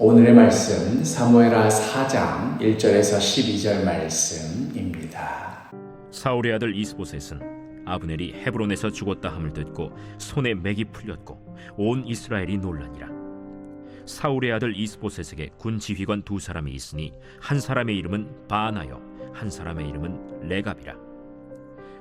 오늘의 말씀 사무엘하 4장 1절에서 12절 말씀입니다. 사울의 아들 이스보셋은 아브넬이 헤브론에서 죽었다 함을 듣고 손에 맥이 풀렸고 온 이스라엘이 놀라니라. 사울의 아들 이스보셋에게 군 지휘관 두 사람이 있으니 한 사람의 이름은 바나요 한 사람의 이름은 레갑이라.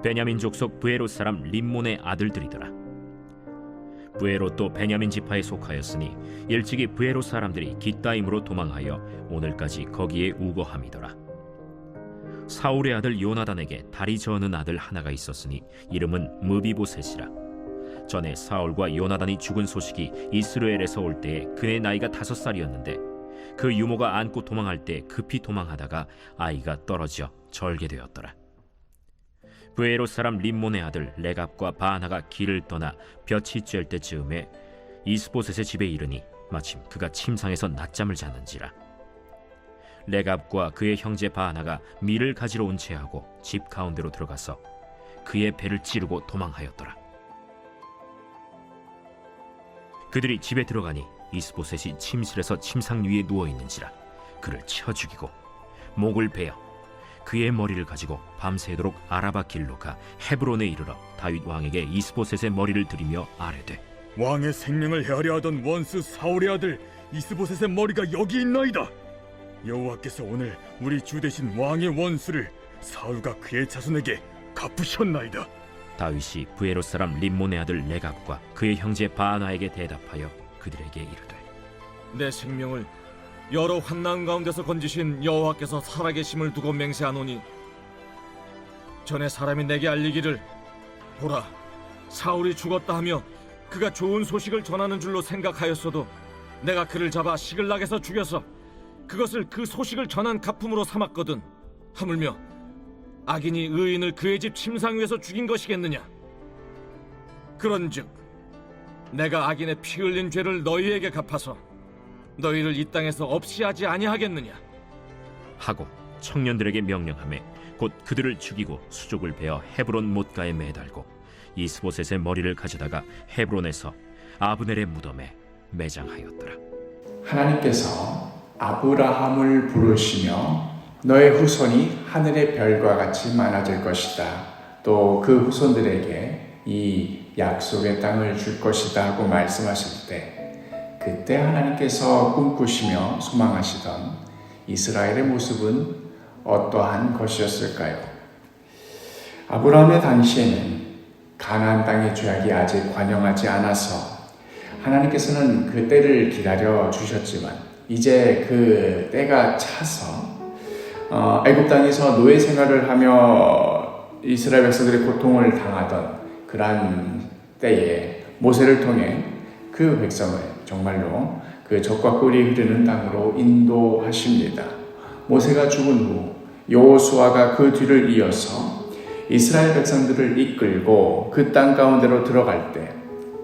베냐민 족속 브에롯 사람 림몬의 아들들이더라. 브에롯도 베냐민 지파에 속하였으니 일찍이 브에롯 사람들이 깃다임으로 도망하여 오늘까지 거기에 우거함이더라. 사울의 아들 요나단에게 다리 저는 아들 하나가 있었으니 이름은 무비보셋이라. 전에 사울과 요나단이 죽은 소식이 이스라엘에서 올 때에 그의 나이가 5살이었는데 그 유모가 안고 도망할 때 급히 도망하다가 아이가 떨어져 절게 되었더라. 브에롯 사람 림몬의 아들 레갑과 바나가 길을 떠나 볕이 쬐을 때쯤에 이스보셋의 집에 이르니 마침 그가 침상에서 낮잠을 자는지라. 레갑과 그의 형제 바나가 밀을 가지러 온 채하고 집 가운데로 들어가서 그의 배를 찌르고 도망하였더라. 그들이 집에 들어가니 이스보셋이 침실에서 침상 위에 누워 있는지라. 그를 쳐 죽이고 목을 베어 그의 머리를 가지고 밤새도록 아라바 길로 가 헤브론에 이르러 다윗 왕에게 이스보셋의 머리를 들이며 아뢰되, 왕의 생명을 헤아려 하던 원수 사울의 아들 이스보셋의 머리가 여기 있나이다. 여호와께서 오늘 우리 주 대신 왕의 원수를 사울과 그의 자손에게 갚으셨나이다. 다윗이 브에롯 사람 림몬의 아들 레갑과 그의 형제 바나에게 대답하여 그들에게 이르되, 내 생명을 여러 환난 가운데서 건지신 여호와께서 살아계심을 두고 맹세하노니 전에 사람이 내게 알리기를 보라 사울이 죽었다 하며 그가 좋은 소식을 전하는 줄로 생각하였어도 내가 그를 잡아 시글락에서 죽여서 그것을 그 소식을 전한 가품으로 삼았거든. 하물며 악인이 의인을 그의 집 침상 위에서 죽인 것이겠느냐. 그런즉 내가 악인의 피 흘린 죄를 너희에게 갚아서 너희를 이 땅에서 없이 하지 아니하겠느냐 하고 청년들에게 명령하매 곧 그들을 죽이고 수족을 베어 헤브론 못가에 매달고 이스보셋의 머리를 가져다가 헤브론에서 아브넬의 무덤에 매장하였더라. 하나님께서 아브라함을 부르시며 너의 후손이 하늘의 별과 같이 많아질 것이다. 또 그 후손들에게 이 약속의 땅을 줄 것이다 하고 말씀하실 때 그때 하나님께서 꿈꾸시며 소망하시던 이스라엘의 모습은 어떠한 것이었을까요? 아브라함의 당시에는 가나안 땅의 죄악이 아직 관영하지 않아서 하나님께서는 그 때를 기다려 주셨지만 이제 그 때가 차서 애굽 땅에서 노예 생활을 하며 이스라엘 백성들의 고통을 당하던 그러한 때에 모세를 통해 그 백성을 정말로 그 젖과 꿀이 흐르는 땅으로 인도하십니다. 모세가 죽은 후 여호수아가 그 뒤를 이어서 이스라엘 백성들을 이끌고 그 땅 가운데로 들어갈 때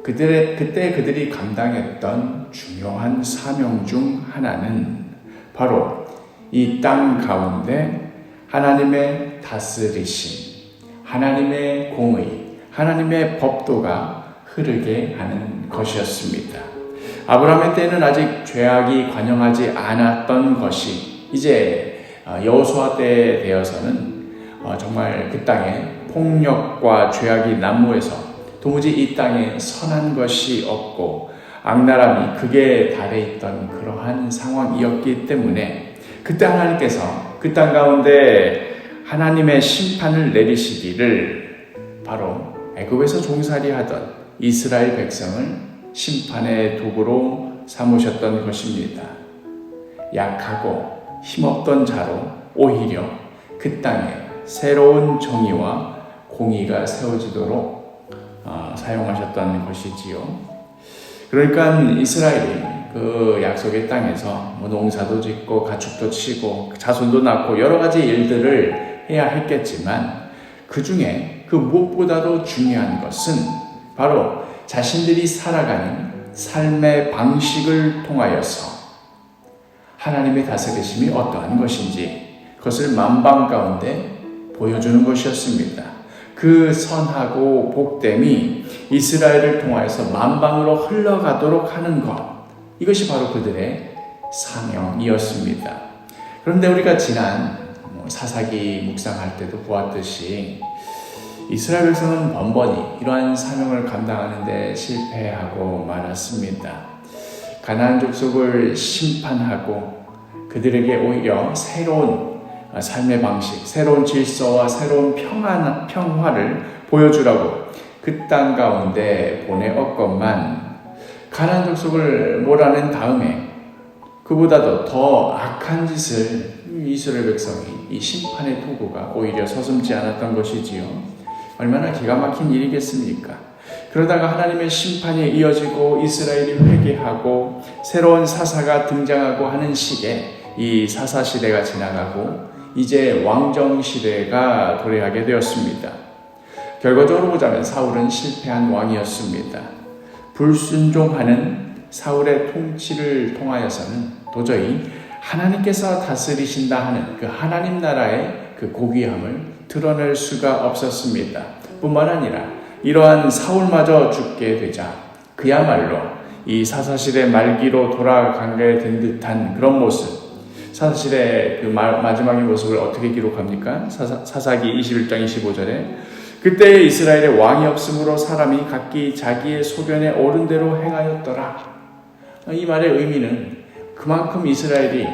그때 그들이 감당했던 중요한 사명 중 하나는 바로 이 땅 가운데 하나님의 다스리심, 하나님의 공의, 하나님의 법도가 흐르게 하는 것이었습니다. 아브라함의 때는 아직 죄악이 관영하지 않았던 것이 이제 여호수아 때에 되어서는 정말 그 땅에 폭력과 죄악이 난무해서 도무지 이 땅에 선한 것이 없고 악랄함이 극에 달해 있던 그러한 상황이었기 때문에 그때 하나님께서 그 땅 가운데 하나님의 심판을 내리시기를 바로 애굽에서 종살이하던 이스라엘 백성을 심판의 도구로 삼으셨던 것입니다. 약하고 힘없던 자로 오히려 그 땅에 새로운 정의와 공의가 세워지도록 사용하셨던 것이지요. 그러니까 이스라엘이 그 약속의 땅에서 농사도 짓고 가축도 치고 자손도 낳고 여러 가지 일들을 해야 했겠지만 그 중에 그 무엇보다도 중요한 것은 바로 자신들이 살아가는 삶의 방식을 통하여서 하나님의 다스리심이 어떠한 것인지 그것을 만방 가운데 보여주는 것이었습니다. 그 선하고 복됨이 이스라엘을 통하여서 만방으로 흘러가도록 하는 것, 이것이 바로 그들의 사명이었습니다. 그런데 우리가 지난 사사기 묵상할 때도 보았듯이 이스라엘 백성은 번번이 이러한 사명을 감당하는 데 실패하고 말았습니다. 가나안 족속을 심판하고 그들에게 오히려 새로운 삶의 방식, 새로운 질서와 새로운 평화를 보여주라고 그 땅 가운데 보내었건만 가나안 족속을 몰아낸 다음에 그보다도 더 악한 짓을 이스라엘 백성이 이 심판의 도구가 오히려 서슴지 않았던 것이지요. 얼마나 기가 막힌 일이겠습니까? 그러다가 하나님의 심판이 이어지고 이스라엘이 회개하고 새로운 사사가 등장하고 하는 시기에 이 사사 시대가 지나가고 이제 왕정 시대가 도래하게 되었습니다. 결과적으로 보자면 사울은 실패한 왕이었습니다. 불순종하는 사울의 통치를 통하여서는 도저히 하나님께서 다스리신다 하는 그 하나님 나라의 그 고귀함을 드러낼 수가 없었습니다. 뿐만 아니라 이러한 사울마저 죽게 되자 그야말로 이 사사시대 말기로 돌아가게 된 듯한 그런 모습, 사사시대 그 마지막의 모습을 어떻게 기록합니까? 사사기 21장 25절에 그때 이스라엘에 왕이 없으므로 사람이 각기 자기의 소견에 옳은 대로 행하였더라. 이 말의 의미는 그만큼 이스라엘이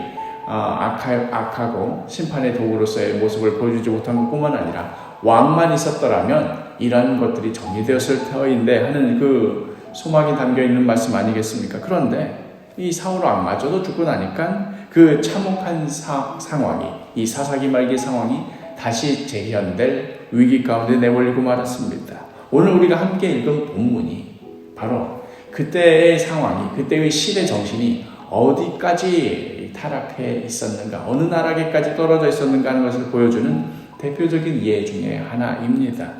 악하고 심판의 도구로서의 모습을 보여주지 못한 것뿐만 아니라 왕만 있었더라면 이러한 것들이 정리되었을 터인데 하는 그 소망이 담겨있는 말씀 아니겠습니까? 그런데 이 사울 왕마저도 죽고 나니까 그 참혹한 상황이, 이 사사기 말기 상황이 다시 재현될 위기 가운데 내몰리고 말았습니다. 오늘 우리가 함께 읽은 본문이 바로 그때의 상황이, 그때의 시대 정신이 어디까지 타락해 있었는가, 어느 나라에까지 떨어져 있었는가 하는 것을 보여주는 대표적인 예 중에 하나입니다.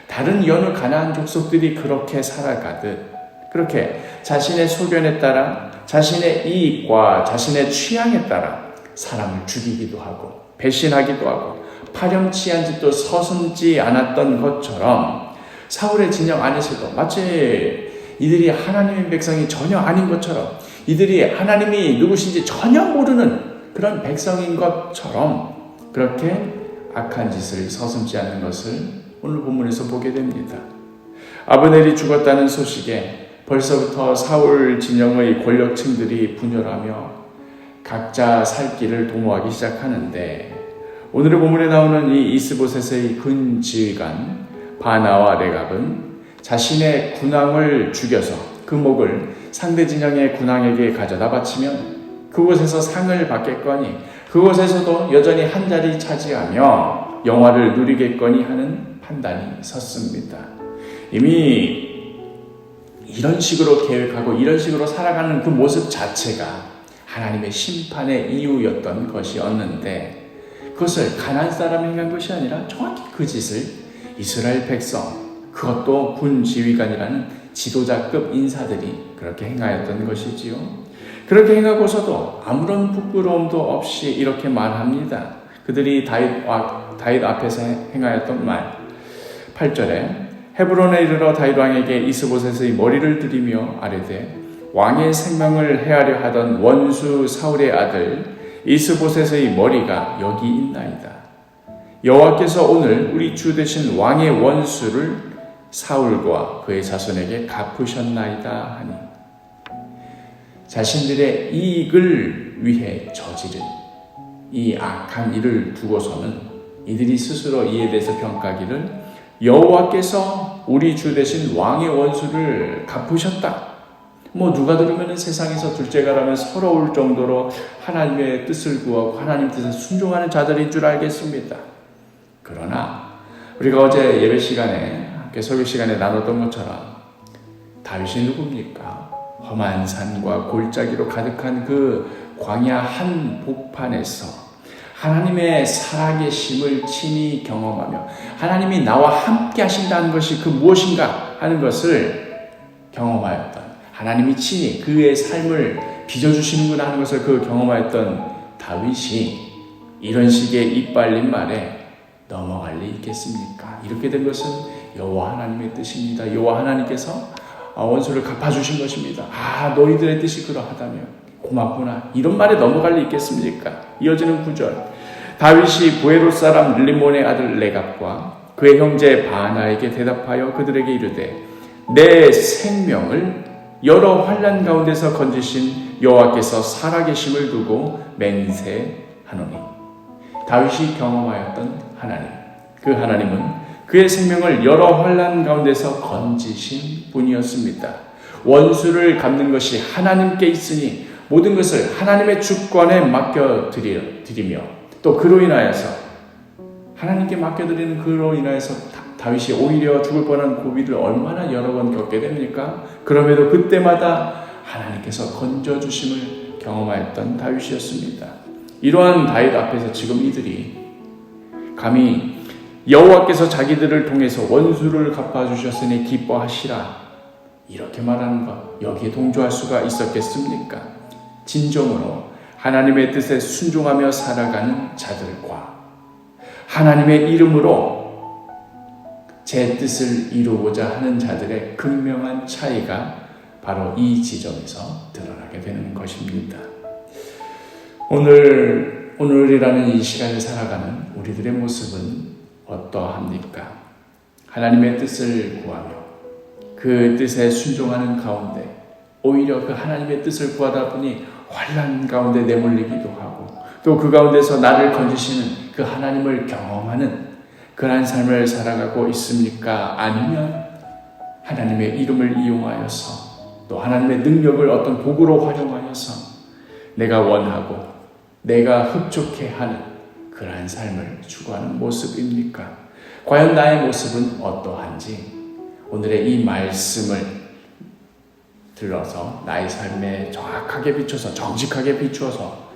다른 여느 가나안 족속들이 그렇게 살아가듯 그렇게 자신의 소견에 따라 자신의 이익과 자신의 취향에 따라 사람을 죽이기도 하고 배신하기도 하고 파렴치한 짓도 서슴지 않았던 것처럼 사울의 진영 안에서도 마치 이들이 하나님의 백성이 전혀 아닌 것처럼 이들이 하나님이 누구신지 전혀 모르는 그런 백성인 것처럼 그렇게 악한 짓을 서슴지 않는 것을 오늘 본문에서 보게 됩니다. 아브넬이 죽었다는 소식에 벌써부터 사울 진영의 권력층들이 분열하며 각자 살 길을 도모하기 시작하는데 오늘의 본문에 나오는 이 이스보셋의 근지휘관 바나와 레갑은 자신의 군왕을 죽여서 그 목을 상대 진영의 군왕에게 가져다 바치면 그곳에서 상을 받겠거니 그곳에서도 여전히 한 자리 차지하며 영화를 누리겠거니 하는 판단이 섰습니다. 이미 이런 식으로 계획하고 이런 식으로 살아가는 그 모습 자체가 하나님의 심판의 이유였던 것이었는데 그것을 가나안 사람이 행한 것이 아니라 정확히 그 짓을 이스라엘 백성, 그것도 군 지휘관이라는 지도자급 인사들이 그렇게 행하였던 것이지요. 그렇게 행하고서도 아무런 부끄러움도 없이 이렇게 말합니다. 그들이 다윗 앞에서 행하였던 말 8절에 헤브론에 이르러 다윗 왕에게 이스보셋의 머리를 들이며 아뢰되 왕의 생명을 해하려 하던 원수 사울의 아들 이스보셋의 머리가 여기 있나이다. 여호와께서 오늘 우리 주 되신 왕의 원수를 사울과 그의 자손에게 갚으셨나이다 하니 자신들의 이익을 위해 저지른 이 악한 일을 두고서는 이들이 스스로 이에 대해서 평가하기를 여호와께서 우리 주 되신 왕의 원수를 갚으셨다. 누가 들으면 세상에서 둘째가라면 서러울 정도로 하나님의 뜻을 구하고 하나님 뜻에 순종하는 자들인 줄 알겠습니다. 그러나 우리가 어제 예배 시간에 함께 설교 시간에 나눴던 것처럼 다윗이 누굽니까? 험한 산과 골짜기로 가득한 그 광야 한 복판에서 하나님의 살아계심을 친히 경험하며 하나님이 나와 함께 하신다는 것이 그 무엇인가 하는 것을 경험하였던 하나님이 친히 그의 삶을 빚어주시는구나 하는 것을 그 경험하였던 다윗이 이런 식의 이빨린 말에 넘어갈 리 있겠습니까? 이렇게 된 것은 여호와 하나님의 뜻입니다. 여호와 하나님께서 원수를 갚아주신 것입니다. 너희들의 뜻이 그러하다면 고맙구나. 이런 말에 넘어갈 리 있겠습니까? 이어지는 9절. 다윗이 부에롯 사람 릴몬의 아들 레갑과 그의 형제 바나에게 대답하여 그들에게 이르되 내 생명을 여러 환난 가운데서 건지신 여호와께서 살아계심을 두고 맹세하노니. 다윗이 경험하였던 하나님, 그 하나님은 그의 생명을 여러 환난 가운데서 건지신 분이었습니다. 원수를 갚는 것이 하나님께 있으니 모든 것을 하나님의 주권에 맡겨드리며 또 그로 인하여서 하나님께 맡겨드리는 그로 인하여서 다윗이 오히려 죽을 뻔한 고비를 얼마나 여러 번 겪게 됩니까? 그럼에도 그때마다 하나님께서 건져주심을 경험하였던 다윗이었습니다. 이러한 다윗 앞에서 지금 이들이 감히 여호와께서 자기들을 통해서 원수를 갚아주셨으니 기뻐하시라 이렇게 말하는 것, 여기에 동조할 수가 있었겠습니까? 진정으로 하나님의 뜻에 순종하며 살아가는 자들과 하나님의 이름으로 제 뜻을 이루고자 하는 자들의 극명한 차이가 바로 이 지점에서 드러나게 되는 것입니다. 오늘이라는 이 시간을 살아가는 우리들의 모습은 어떠합니까? 하나님의 뜻을 구하며 그 뜻에 순종하는 가운데 오히려 그 하나님의 뜻을 구하다 보니 환난 가운데 내몰리기도 하고 또 그 가운데서 나를 건지시는 그 하나님을 경험하는 그러한 삶을 살아가고 있습니까? 아니면 하나님의 이름을 이용하여서 또 하나님의 능력을 어떤 도구로 활용하여서 내가 원하고 내가 흡족해 하는 그러한 삶을 추구하는 모습입니까? 과연 나의 모습은 어떠한지 오늘의 이 말씀을 들어서 나의 삶에 정확하게 비춰서 정직하게 비추어서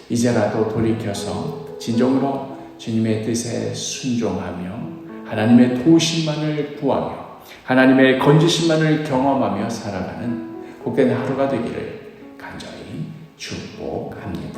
이제라도 돌이켜서 진정으로 주님의 뜻에 순종하며 하나님의 도우심만을 구하며 하나님의 건지심만을 경험하며 살아가는 복된 하루가 되기를 간절히 축복합니다.